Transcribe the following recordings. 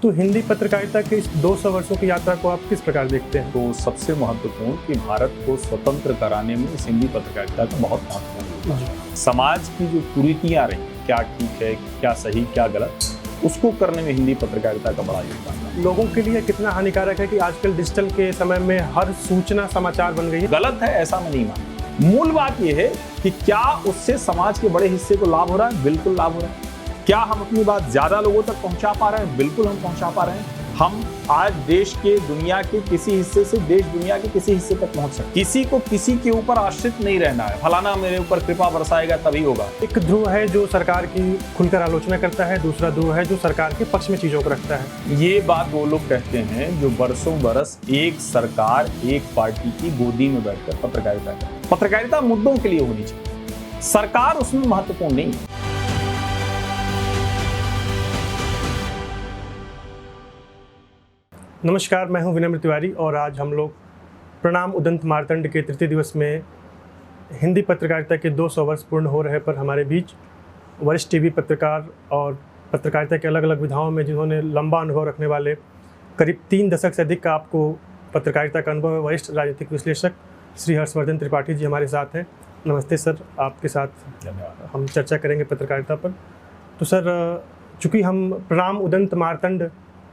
तो हिंदी पत्रकारिता के इस 200 वर्षों की यात्रा को आप किस प्रकार देखते हैं? तो सबसे महत्वपूर्ण कि भारत को स्वतंत्र कराने में इस हिंदी पत्रकारिता का बहुत महत्वपूर्ण योगदान है। समाज की जो कुरीतियां रही, क्या ठीक है, क्या सही, क्या गलत, उसको करने में हिंदी पत्रकारिता का बड़ा योगदान है। लोगों के लिए कितना हानिकारक है कि आजकल डिजिटल के समय में हर सूचना समाचार बन गई है? गलत है ऐसा मैं नहीं मानता। मूल बात यह है कि क्या उससे समाज के बड़े हिस्से को लाभ हो रहा है? बिल्कुल लाभ हो रहा है। क्या हम अपनी बात ज्यादा लोगों तक पहुंचा पा रहे हैं? बिल्कुल हम पहुंचा पा रहे हैं। हम आज देश के दुनिया के किसी हिस्से से देश दुनिया के किसी हिस्से तक पहुंच सकते। किसी को किसी के ऊपर आश्रित नहीं रहना है, फलाना मेरे ऊपर कृपा बरसाएगा तभी होगा। एक ध्रुव है जो सरकार की खुलकर आलोचना करता है, दूसरा ध्रुव है जो सरकार के पक्ष में चीजों को रखता है। ये बात वो लोग कहते हैं जो बरसों बरस एक सरकार एक पार्टी की गोदी में बैठकर पत्रकारिता करते हैं। पत्रकारिता मुद्दों के लिए होनी चाहिए, सरकार उसमें महत्वपूर्ण नहीं है। नमस्कार, मैं हूं विनम्र तिवारी और आज हम लोग प्रणाम उदंत मार्तंड के तृतीय दिवस में हिंदी पत्रकारिता के 200 वर्ष पूर्ण हो रहे पर हमारे बीच वरिष्ठ टीवी पत्रकार और पत्रकारिता के अलग अलग विधाओं में जिन्होंने लंबा अनुभव रखने वाले करीब 3 दशक से अधिक का आपको पत्रकारिता का अनुभव है, वरिष्ठ राजनीतिक विश्लेषक श्री हर्षवर्धन त्रिपाठी जी हमारे साथ हैं। नमस्ते सर, आपके साथ हम चर्चा करेंगे पत्रकारिता पर। तो सर, चूँकि हम प्रणाम उदंत मार्तंड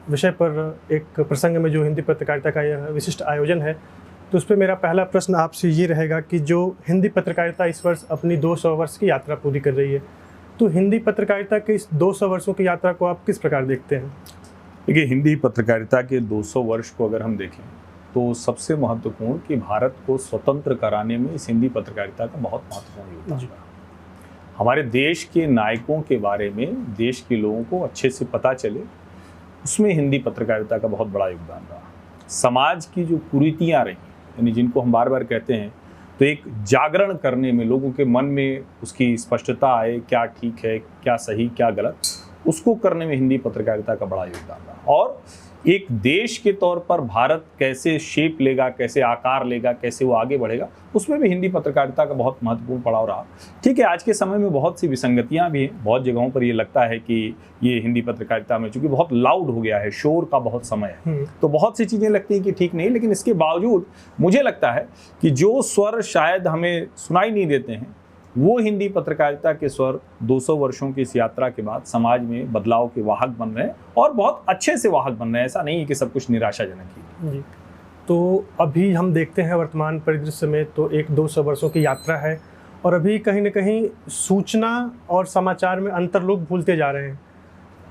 विषय पर एक प्रसंग में जो हिंदी पत्रकारिता का यह विशिष्ट आयोजन है, तो उस पर मेरा पहला प्रश्न आपसे ये रहेगा कि जो हिंदी पत्रकारिता इस वर्ष अपनी 200 वर्ष की यात्रा पूरी कर रही है, तो हिंदी पत्रकारिता के इस 200 वर्षों की यात्रा को आप किस प्रकार देखते हैं? देखिए, हिंदी पत्रकारिता के 200 वर्ष को अगर हम देखें तो सबसे महत्वपूर्ण कि भारत को स्वतंत्र कराने में इस हिंदी पत्रकारिता का बहुत महत्वपूर्ण योगदान है। हमारे देश के नायकों के बारे में देश के लोगों को अच्छे से पता चले, उसमें हिंदी पत्रकारिता का बहुत बड़ा योगदान रहा। समाज की जो कुरीतियां रही, यानी जिनको हम बार बार कहते हैं, तो एक जागरण करने में, लोगों के मन में उसकी स्पष्टता आए, क्या ठीक है, क्या सही, क्या गलत, उसको करने में हिंदी पत्रकारिता का बड़ा योगदान रहा। और एक देश के तौर पर भारत कैसे शेप लेगा, कैसे आकार लेगा, कैसे वो आगे बढ़ेगा, उसमें भी हिंदी पत्रकारिता का बहुत महत्वपूर्ण पड़ाव रहा। ठीक है, आज के समय में बहुत सी विसंगतियां भी हैं। बहुत जगहों पर ये लगता है कि ये हिंदी पत्रकारिता में चूंकि बहुत लाउड हो गया है, शोर का बहुत समय है, तो बहुत सी चीज़ें लगती हैं कि ठीक नहीं। लेकिन इसके बावजूद मुझे लगता है कि जो स्वर शायद हमें सुनाई नहीं देते हैं, वो हिंदी पत्रकारिता के स्वर 200 वर्षों की इस यात्रा के बाद समाज में बदलाव के वाहक बन रहे हैं और बहुत अच्छे से वाहक बन रहे हैं। ऐसा नहीं है कि सब कुछ निराशाजनक है। जी, तो अभी हम देखते हैं वर्तमान परिदृश्य में तो एक 200 वर्षों की यात्रा है और अभी कहीं ना कहीं सूचना और समाचार में अंतर लोग भूलते जा रहे हैं।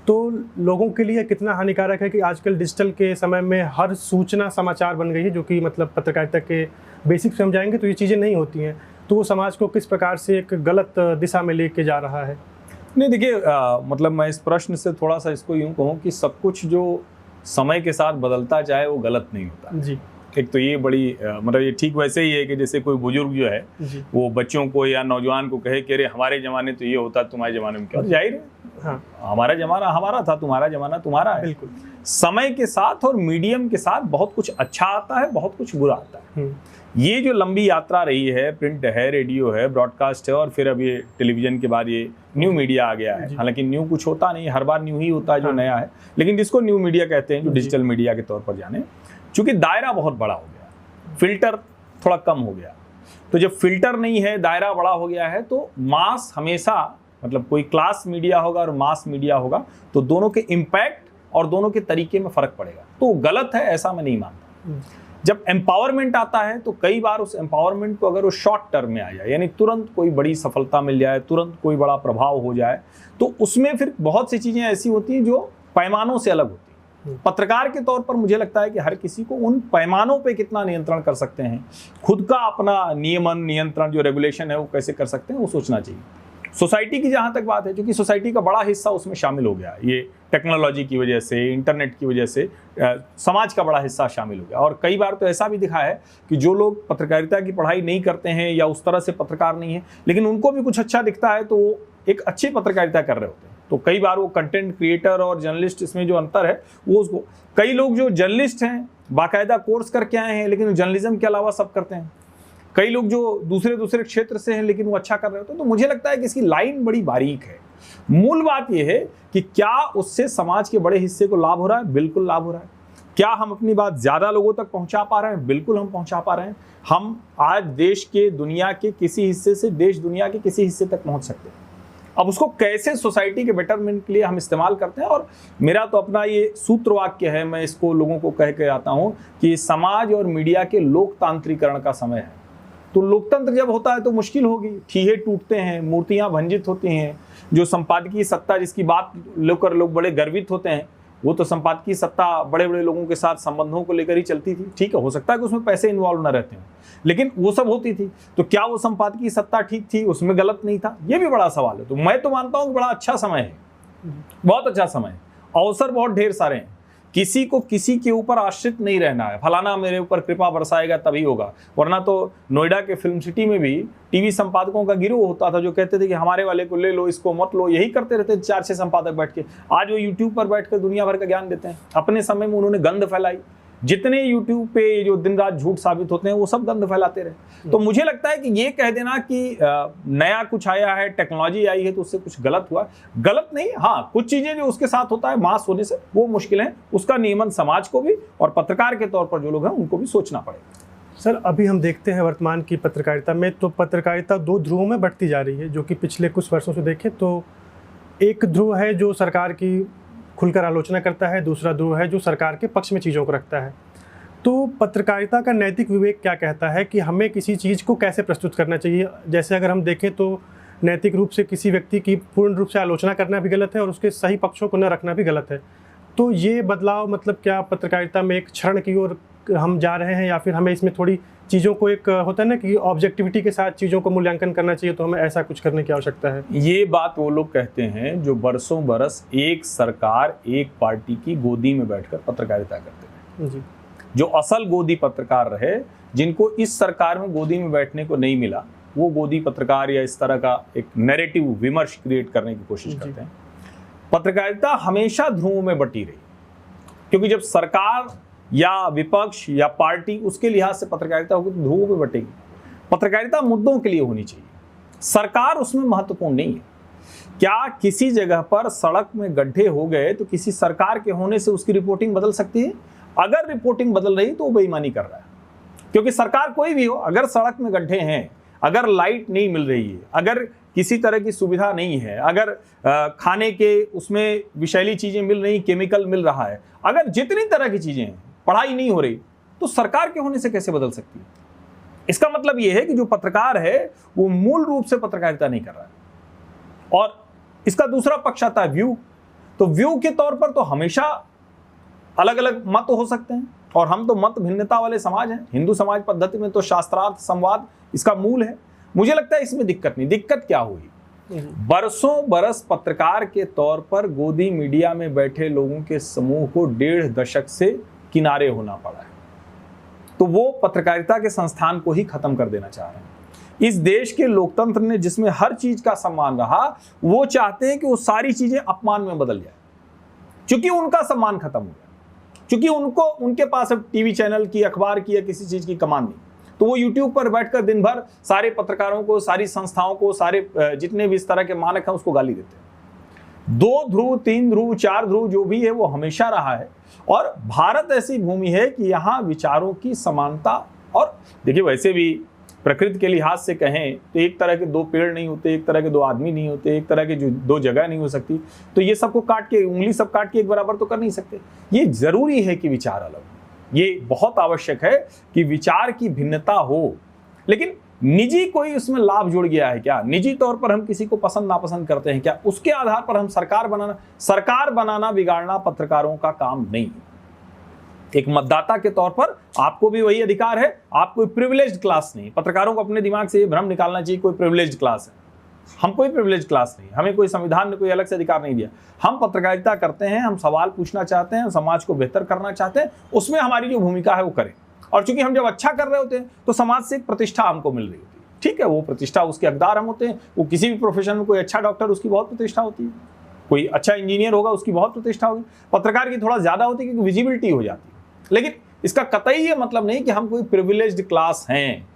तो लोगों के लिए कितना हानिकारक है कि आजकल डिजिटल के समय में हर सूचना समाचार बन गई है, जो कि मतलब पत्रकारिता के बेसिक समझाएंगे तो ये चीज़ें नहीं होती हैं। तो वो समाज को किस प्रकार से एक गलत दिशा में लेके जा रहा है? नहीं, देखिए, मतलब मैं इस प्रश्न से थोड़ा सा इसको यूँ कहूँ कि सब कुछ जो समय के साथ बदलता जाए वो गलत नहीं होता जी। एक तो ये बड़ी मतलब ये ठीक वैसे ही है कि जैसे कोई बुजुर्ग जो है वो बच्चों को या नौजवान को कहे कि अरे हमारे ज़माने तो ये होता, तुम्हारे ज़माने में क्या? जाहिर है, हाँ, हमारा ज़माना हमारा था, तुम्हारा ज़माना तुम्हारा है। बिल्कुल। समय के साथ और मीडियम के साथ बहुत कुछ अच्छा आता है, बहुत कुछ बुरा आता है। ये जो लंबी यात्रा रही है, प्रिंट है, रेडियो है, ब्रॉडकास्ट है और फिर अब ये टेलीविज़न के बाद ये न्यू मीडिया आ गया है। हालांकि न्यू कुछ होता नहीं, हर बार न्यू ही होता है जो नया है, लेकिन जिसको न्यू मीडिया कहते हैं, जो डिजिटल मीडिया के तौर पर जाने, चूंकि दायरा बहुत बड़ा हो गया, फिल्टर थोड़ा कम हो गया। तो जब फिल्टर नहीं है, दायरा बड़ा हो गया है, तो मास हमेशा, मतलब कोई क्लास मीडिया होगा और मास मीडिया होगा, तो दोनों के इम्पैक्ट और दोनों के तरीके में फ़र्क पड़ेगा। तो गलत है ऐसा मैं नहीं मानता। जब एम्पावरमेंट आता है तो कई बार उस एम्पावरमेंट को अगर वो शॉर्ट टर्म में आ जाए, यानी तुरंत कोई बड़ी सफलता मिल जाए, तुरंत कोई बड़ा प्रभाव हो जाए, तो उसमें फिर बहुत सी चीज़ें ऐसी होती हैं जो पैमानों से अलग होती हैं। पत्रकार के तौर पर मुझे लगता है कि हर किसी को उन पैमानों पे कितना नियंत्रण कर सकते हैं, खुद का अपना नियंत्रण जो रेगुलेशन है वो कैसे कर सकते हैं, वो सोचना चाहिए। सोसाइटी की जहाँ तक बात है, क्योंकि सोसाइटी का बड़ा हिस्सा उसमें शामिल हो गया, ये टेक्नोलॉजी की वजह से, इंटरनेट की वजह से समाज का बड़ा हिस्सा शामिल हो गया। और कई बार तो ऐसा भी दिखा है कि जो लोग पत्रकारिता की पढ़ाई नहीं करते हैं या उस तरह से पत्रकार नहीं है, लेकिन उनको भी कुछ अच्छा दिखता है तो वो एक अच्छी पत्रकारिता कर रहे होते हैं। तो कई बार वो कंटेंट क्रिएटर और जर्नलिस्ट, इसमें जो अंतर है वो उसको, कई लोग जो जर्नलिस्ट हैं बाकायदा कोर्स करके आए हैं लेकिन जर्नलिज्म के अलावा सब करते हैं, कई लोग जो दूसरे क्षेत्र से हैं लेकिन वो अच्छा कर रहे होते हैं। तो मुझे लगता है कि इसकी लाइन बड़ी बारीक है मूल बात यह है कि क्या उससे समाज के बड़े हिस्से को लाभ हो रहा है? बिल्कुल लाभ हो रहा है। क्या हम अपनी बात ज्यादा लोगों तक पहुंचा पा रहे हैं? बिल्कुल हम पहुंचा पा रहे हैं। हम आज देश के दुनिया के किसी हिस्से से देश दुनिया के किसी हिस्से तक पहुंच सकते हैं। अब उसको कैसे सोसाइटी के बेटरमेंट के लिए हम इस्तेमाल करते हैं, और मेरा तो अपना ये सूत्र वाक्य है, मैं इसको लोगों को कह के आता हूं कि समाज और मीडिया के लोकतांत्रिकरण का समय है। तो लोकतंत्र जब होता है तो मुश्किल होगी, ठीहे टूटते हैं, मूर्तियां भंजित होती हैं। जो संपादकीय सत्ता जिसकी बात लेकर लोग बड़े गर्वित होते हैं, वो तो संपादकीय सत्ता बड़े बड़े लोगों के साथ संबंधों को लेकर ही चलती थी। ठीक है, हो सकता है कि उसमें पैसे इन्वॉल्व न रहते हों, लेकिन वो सब होती थी। तो क्या वो संपादकीय सत्ता ठीक थी? उसमें गलत नहीं था? ये भी बड़ा सवाल है। तो मैं तो मानता हूं कि बड़ा अच्छा समय है, बहुत अच्छा समय है, अवसर बहुत ढेर सारे हैं। किसी को किसी के ऊपर आश्रित नहीं रहना है, फलाना मेरे ऊपर कृपा बरसाएगा तभी होगा। वरना तो नोएडा के फिल्म सिटी में भी टीवी संपादकों का गिरोह होता था जो कहते थे कि हमारे वाले को ले लो, इसको मत लो, यही करते रहते 4-6 संपादक बैठ के। आज वो यूट्यूब पर बैठकर दुनिया भर का ज्ञान देते हैं। अपने समय में उन्होंने गंध फैलाई। जितने यूट्यूब पे जो दिन रात झूठ साबित होते हैं वो सब गंध फैलाते रहे। तो मुझे लगता है कि ये कह देना कि नया कुछ आया है, टेक्नोलॉजी आई है तो उससे कुछ गलत हुआ, गलत नहीं। हाँ, कुछ चीजें जो उसके साथ होता है मास होने से वो मुश्किल है, उसका नियमन समाज को भी और पत्रकार के तौर पर जो लोग हैं उनको भी सोचना पड़ेगा। सर, अभी हम देखते हैं वर्तमान की पत्रकारिता में तो पत्रकारिता 2 ध्रुवों में बढ़ती जा रही है, जो कि पिछले कुछ वर्षों से देखें तो एक ध्रुव है जो सरकार की खुलकर आलोचना करता है, दूसरा ध्रुव है जो सरकार के पक्ष में चीज़ों को रखता है। तो पत्रकारिता का नैतिक विवेक क्या कहता है कि हमें किसी चीज़ को कैसे प्रस्तुत करना चाहिए? जैसे अगर हम देखें तो नैतिक रूप से किसी व्यक्ति की पूर्ण रूप से आलोचना करना भी गलत है और उसके सही पक्षों को न रखना भी गलत है। तो ये बदलाव मतलब क्या पत्रकारिता में एक क्षरण की ओर हम जा रहे हैं, या फिर हमें इसमें थोड़ी चीज़ों को, एक होता है ना कि ऑब्जेक्टिविटी के साथ चीज़ों को मूल्यांकन करना चाहिए, तो हमें ऐसा कुछ करने की आवश्यकता है? ये बात वो लोग कहते हैं जो बरसों बरस एक सरकार एक पार्टी की गोदी में बैठकर पत्रकारिता करते हैं जी। जो असल गोदी पत्रकार रहे, जिनको इस सरकार में गोदी में बैठने को नहीं मिला, वो गोदी पत्रकार या इस तरह का एक नैरेटिव विमर्श क्रिएट करने की कोशिश करते हैं। पत्रकारिता हमेशा ध्रुवों में बटी रही, क्योंकि जब सरकार या विपक्ष या पार्टी उसके लिहाज से पत्रकारिता होगी तो ध्रुवों में बटेगी। पत्रकारिता मुद्दों के लिए होनी चाहिए, सरकार उसमें महत्वपूर्ण नहीं है। क्या किसी जगह पर सड़क में गड्ढे हो गए तो किसी सरकार के होने से उसकी रिपोर्टिंग बदल सकती है? अगर रिपोर्टिंग बदल रही तो वो बेईमानी कर रहा है, क्योंकि सरकार कोई भी हो, अगर सड़क में गड्ढे हैं, अगर लाइट नहीं मिल रही है, अगर किसी तरह की सुविधा नहीं है, अगर खाने के उसमें विषैली चीजें मिल रही, केमिकल मिल रहा है, अगर जितनी तरह की चीजें हैं, पढ़ाई नहीं हो रही, तो सरकार के होने से कैसे बदल सकती है? इसका मतलब यह है कि जो पत्रकार है वो मूल रूप से पत्रकारिता नहीं कर रहा है। और इसका दूसरा पक्ष आता है व्यू। तो व्यू के तौर पर तो हमेशा अलग अलग मत हो सकते हैं, और हम तो मत भिन्नता वाले समाज हैं। हिंदू समाज पद्धति में तो शास्त्रार्थ संवाद इसका मूल है। मुझे लगता है इसमें दिक्कत नहीं। दिक्कत क्या हुई? बरसों बरस पत्रकार के तौर पर गोदी मीडिया में बैठे लोगों के समूह को 1.5 दशक से किनारे होना पड़ा है। तो वो पत्रकारिता के संस्थान को ही खत्म कर देना चाह रहे हैं। इस देश के लोकतंत्र ने, जिसमें हर चीज का सम्मान रहा, वो चाहते हैं कि वो सारी चीजें अपमान में बदल जाए, क्योंकि उनका सम्मान खत्म हो गया, क्योंकि उनके पास अब टीवी चैनल की, अखबार की या किसी चीज की कमान नहीं। तो वो यूट्यूब पर बैठकर दिन भर सारे पत्रकारों को, सारी संस्थाओं को, सारे जितने भी इस तरह के मानक हैं उसको गाली देते हैं। 2 ध्रुव, 3 ध्रुव, 4 ध्रुव जो भी है वो हमेशा रहा है। और भारत ऐसी भूमि है कि यहाँ विचारों की समानता, और देखिए वैसे भी प्रकृति के लिहाज से कहें तो एक तरह के 2 पेड़ नहीं होते, एक तरह के 2 आदमी नहीं होते, एक तरह के जो 2 जगह नहीं हो सकती। तो ये सबको काट के, उंगली सब काट के एक बराबर तो कर नहीं सकते। ये जरूरी है कि विचार अलग हो, ये बहुत आवश्यक है कि विचार की भिन्नता हो। लेकिन निजी कोई उसमें लाभ जुड़ गया है क्या? निजी तौर पर हम किसी को पसंद नापसंद करते हैं क्या? उसके आधार पर हम सरकार बनाना बिगाड़ना पत्रकारों का काम नहीं है। एक मतदाता के तौर पर आपको भी वही अधिकार है। आप कोई प्रिविलेज्ड क्लास नहीं। पत्रकारों को अपने दिमाग से ये भ्रम निकालना चाहिए कोई प्रिविलेज्ड क्लास है। हम कोई प्रिविलेज्ड क्लास नहीं, हमें कोई संविधान ने कोई अलग से अधिकार नहीं दिया। हम पत्रकारिता करते हैं, हम सवाल पूछना चाहते हैं, समाज को बेहतर करना चाहते हैं, उसमें हमारी जो भूमिका है वो करें। और चूंकि हम जब अच्छा कर रहे होते हैं तो समाज से एक प्रतिष्ठा हमको मिल रही होती है। ठीक है, वो प्रतिष्ठा उसके हकदार हम होते हैं। वो किसी भी प्रोफेशन में कोई अच्छा डॉक्टर, उसकी बहुत प्रतिष्ठा होती है। कोई अच्छा इंजीनियर होगा, उसकी बहुत प्रतिष्ठा होगी। पत्रकार की थोड़ा ज्यादा होती है क्योंकि विजिबिलिटी हो जाती है। लेकिन इसका कतई ये मतलब नहीं कि हम कोई प्रिविलेज्ड क्लास हैं।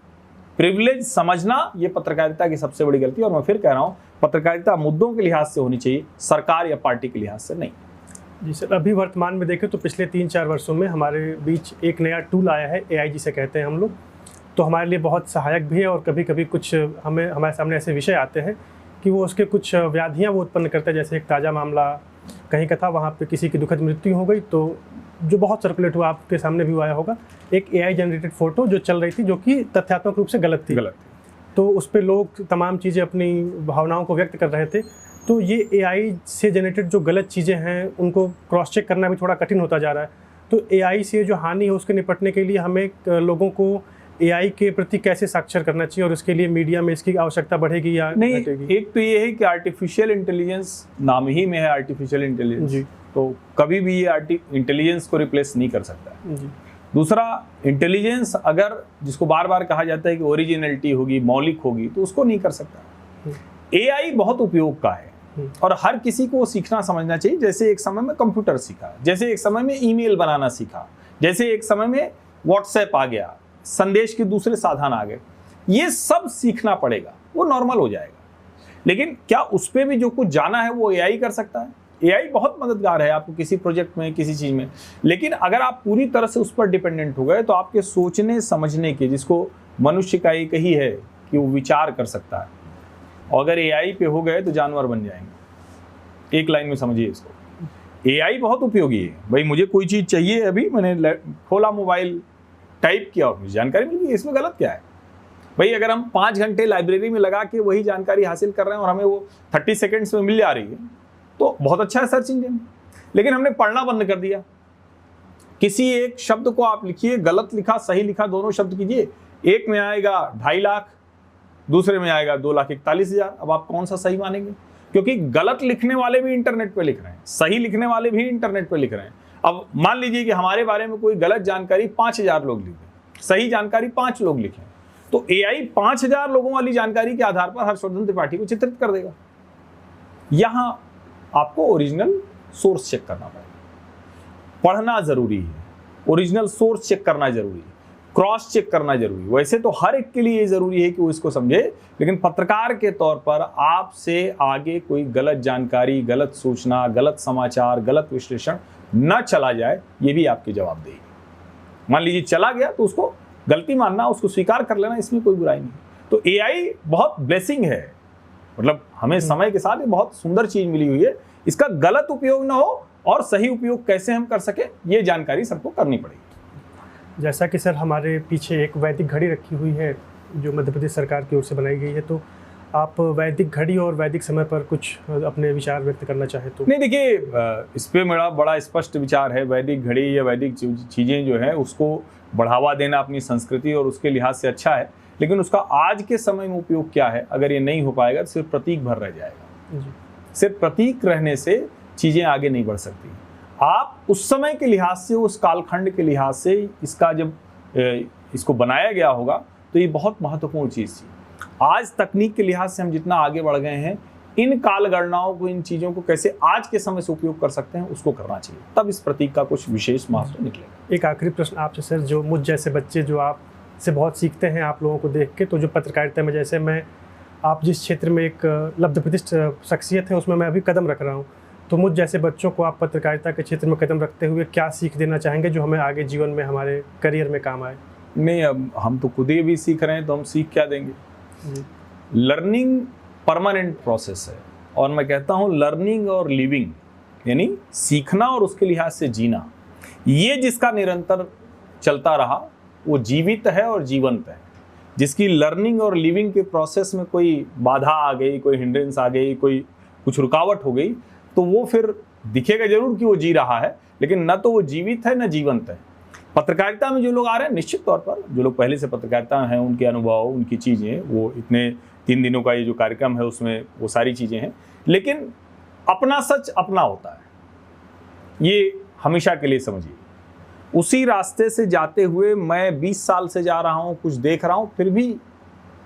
प्रिविलेज समझना ये पत्रकारिता की सबसे बड़ी गलती है। और मैं फिर कह रहा हूँ, पत्रकारिता मुद्दों के लिहाज से होनी चाहिए, सरकार या पार्टी के लिहाज से नहीं। जी सर, अभी वर्तमान में देखें तो पिछले 3-4 वर्षों में हमारे बीच एक नया टूल आया है, AI जिसे कहते हैं हम लोग। तो हमारे लिए बहुत सहायक भी है, और कभी कभी कुछ हमारे सामने ऐसे विषय आते हैं कि वो उसके कुछ व्याधियाँ वो उत्पन्न करता है। जैसे एक ताज़ा मामला कहीं का था, वहाँ पे किसी की दुखद मृत्यु हो गई, तो जो बहुत सर्कुलेट हुआ, आपके सामने भी आया होगा, एक AI जनरेटेड फ़ोटो जो चल रही थी, जो कि तथ्यात्मक रूप से गलत थी। तो उस पर लोग तमाम चीज़ें अपनी भावनाओं को व्यक्त कर रहे थे। तो ये AI से जनरेटेड जो गलत चीज़ें हैं उनको क्रॉस चेक करना भी थोड़ा कठिन होता जा रहा है। तो AI से जो हानि है उसके निपटने के लिए हमें लोगों को AI के प्रति कैसे साक्षर करना चाहिए, और उसके लिए मीडिया में इसकी आवश्यकता बढ़ेगी या नहीं? घटेगी? एक तो ये है कि आर्टिफिशियल इंटेलिजेंस नाम ही में है आर्टिफिशियल इंटेलिजेंस जी, तो कभी भी ये इंटेलिजेंस को रिप्लेस नहीं कर सकता है। जी, दूसरा, इंटेलिजेंस अगर जिसको बार बार कहा जाता है कि ओरिजिनलिटी होगी, मौलिक होगी, तो उसको नहीं कर सकता। AI बहुत उपयोग का है और हर किसी को सीखना समझना चाहिए। जैसे एक समय में कंप्यूटर सीखा, जैसे एक समय में ईमेल बनाना सीखा, जैसे एक समय में व्हाट्सएप आ गया, संदेश के दूसरे साधन आ गए, ये सब सीखना पड़ेगा, वो नॉर्मल हो जाएगा। लेकिन क्या उस पर भी जो कुछ जाना है वो AI कर सकता है? AI बहुत मददगार है आपको किसी प्रोजेक्ट में, किसी चीज़ में, लेकिन अगर आप पूरी तरह से उस पर डिपेंडेंट हो गए तो आपके सोचने समझने के, जिसको मनुष्य का एक ही है कि वो विचार कर सकता है, और अगर AI पे हो गए तो जानवर बन जाएंगे। एक लाइन में समझिए इसको। AI बहुत उपयोगी है भाई। मुझे कोई चीज़ चाहिए, अभी मैंने खोला मोबाइल, टाइप किया और मुझे जानकारी मिल गई, इसमें गलत क्या है भाई? अगर हम 5 घंटे लाइब्रेरी में लगा के वही जानकारी हासिल कर रहे हैं और हमें वो 30 सेकेंड्स में मिल जा रही है, तो बहुत अच्छा है सर्च इंजन। लेकिन हमने पढ़ना बंद कर दिया। किसी एक शब्द को आप लिखिए, गलत लिखा, सही लिखा, दोनों शब्द कीजिए, एक में आएगा 2.5 लाख, दूसरे में आएगा 2,41,000। अब आप कौन सा सही मानेंगे? क्योंकि गलत लिखने वाले भी इंटरनेट पे लिख रहे हैं, सही लिखने वाले भी इंटरनेट पे लिख रहे हैं। अब मान लीजिए कि हमारे बारे में कोई गलत जानकारी 5,000 लोग लिखे, सही जानकारी 5 लोग लिखे, तो AI 5,000 लोगों वाली जानकारी के आधार पर हर्षवर्धन त्रिपाठी को चित्रित कर देगा। यहां आपको ओरिजिनल सोर्स चेक करना पड़ेगा। पढ़ना जरूरी है, ओरिजिनल सोर्स चेक करना जरूरी है, क्रॉस चेक करना जरूरी है। वैसे तो हर एक के लिए ये जरूरी है कि वो इसको समझे, लेकिन पत्रकार के तौर पर आपसे आगे कोई गलत जानकारी, गलत सूचना, गलत समाचार, गलत विश्लेषण न चला जाए, ये भी आपकी जवाबदेही है। मान लीजिए चला गया तो उसको गलती मानना, उसको स्वीकार कर लेना, इसमें कोई बुराई नहीं। तो AI बहुत ब्लेसिंग है, मतलब हमें समय के साथ ये बहुत सुंदर चीज मिली हुई है। इसका गलत उपयोग ना हो और सही उपयोग कैसे हम कर सके, ये जानकारी सबको करनी पड़ेगी। जैसा कि सर हमारे पीछे एक वैदिक घड़ी रखी हुई है जो मध्य प्रदेश सरकार की ओर से बनाई गई है, तो आप वैदिक घड़ी और वैदिक समय पर कुछ अपने विचार व्यक्त करना चाहें तो? नहीं, देखिए, इस पर मेरा बड़ा स्पष्ट विचार है। वैदिक घड़ी या वैदिक चीज़ें जो है उसको बढ़ावा देना अपनी संस्कृति और उसके लिहाज से अच्छा है, लेकिन उसका आज के समय में उपयोग क्या है, अगर ये नहीं हो पाएगा तो सिर्फ प्रतीक भर रह जाएगा। सिर्फ प्रतीक रहने से चीज़ें आगे नहीं बढ़ सकती। आप उस समय के लिहाज से, उस कालखंड के लिहाज से इसका जब इसको बनाया गया होगा तो ये बहुत महत्वपूर्ण चीज़ थी। आज तकनीक के लिहाज से हम जितना आगे बढ़ गए हैं, इन काल गणनाओं को, इन चीज़ों को कैसे आज के समय से उपयोग कर सकते हैं, उसको करना चाहिए, तब इस प्रतीक का कुछ विशेष महत्व निकलेगा। एक आखिरी प्रश्न आपसे सर, जो मुझ जैसे बच्चे जो आप से बहुत सीखते हैं आप लोगों को देख के, तो जो पत्रकारिता में, जैसे मैं, आप जिस क्षेत्र में एक लब्ध प्रतिष्ठित शख्सियत है उसमें मैं अभी कदम रख रहा हूँ, तो मुझ जैसे बच्चों को आप पत्रकारिता के क्षेत्र में कदम रखते हुए क्या सीख देना चाहेंगे जो हमें आगे जीवन में, हमारे करियर में काम आए? नहीं, अब हम तो खुद ही भी सीख रहे हैं, तो हम सीख क्या देंगे? लर्निंग परमानेंट प्रोसेस है, और मैं कहता हूँ लर्निंग और लिविंग, यानी सीखना और उसके लिहाज से जीना, ये जिसका निरंतर चलता रहा वो जीवित है और जीवंत है। जिसकी लर्निंग और लिविंग के प्रोसेस में कोई बाधा आ गई, कोई हिंड्रेंस आ गई, कोई कुछ रुकावट हो गई, तो वो फिर दिखेगा जरूर कि वो जी रहा है, लेकिन न तो वो जीवित है न जीवंत है। पत्रकारिता में जो लोग आ रहे हैं, निश्चित तौर पर जो लोग पहले से पत्रकारिता हैं, उनके अनुभव, उनकी चीज़ें, वो इतने 3 दिनों का ये जो कार्यक्रम है उसमें वो सारी चीज़ें हैं, लेकिन अपना सच अपना होता है, ये हमेशा के लिए समझिए। उसी रास्ते से जाते हुए मैं 20 साल से जा रहा हूँ, कुछ देख रहा हूँ, फिर भी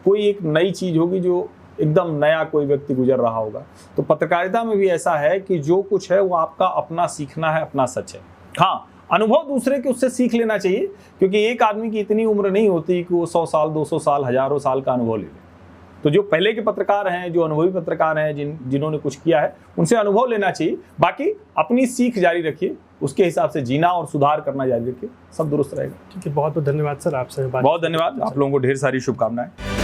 कोई एक नई चीज़ होगी जो एकदम नया कोई व्यक्ति गुजर रहा होगा। तो पत्रकारिता में भी ऐसा है कि जो कुछ है वो आपका अपना सीखना है, अपना सच है। हाँ, अनुभव दूसरे के उससे सीख लेना चाहिए, क्योंकि एक आदमी की इतनी उम्र नहीं होती कि वो 100 साल 200 साल हजारों साल का अनुभव ले ले। तो जो पहले के पत्रकार हैं, जो अनुभवी पत्रकार हैं, जिन्होंने कुछ किया है, उनसे अनुभव लेना चाहिए। बाकी अपनी सीख जारी रखिए, उसके हिसाब से जीना और सुधार करना जारी रखिए, सब दुरुस्त रहेगा। ठीक है, बहुत बहुत धन्यवाद सर, आपसे बात। बहुत धन्यवाद, आप लोगों को ढेर सारी शुभकामनाएं।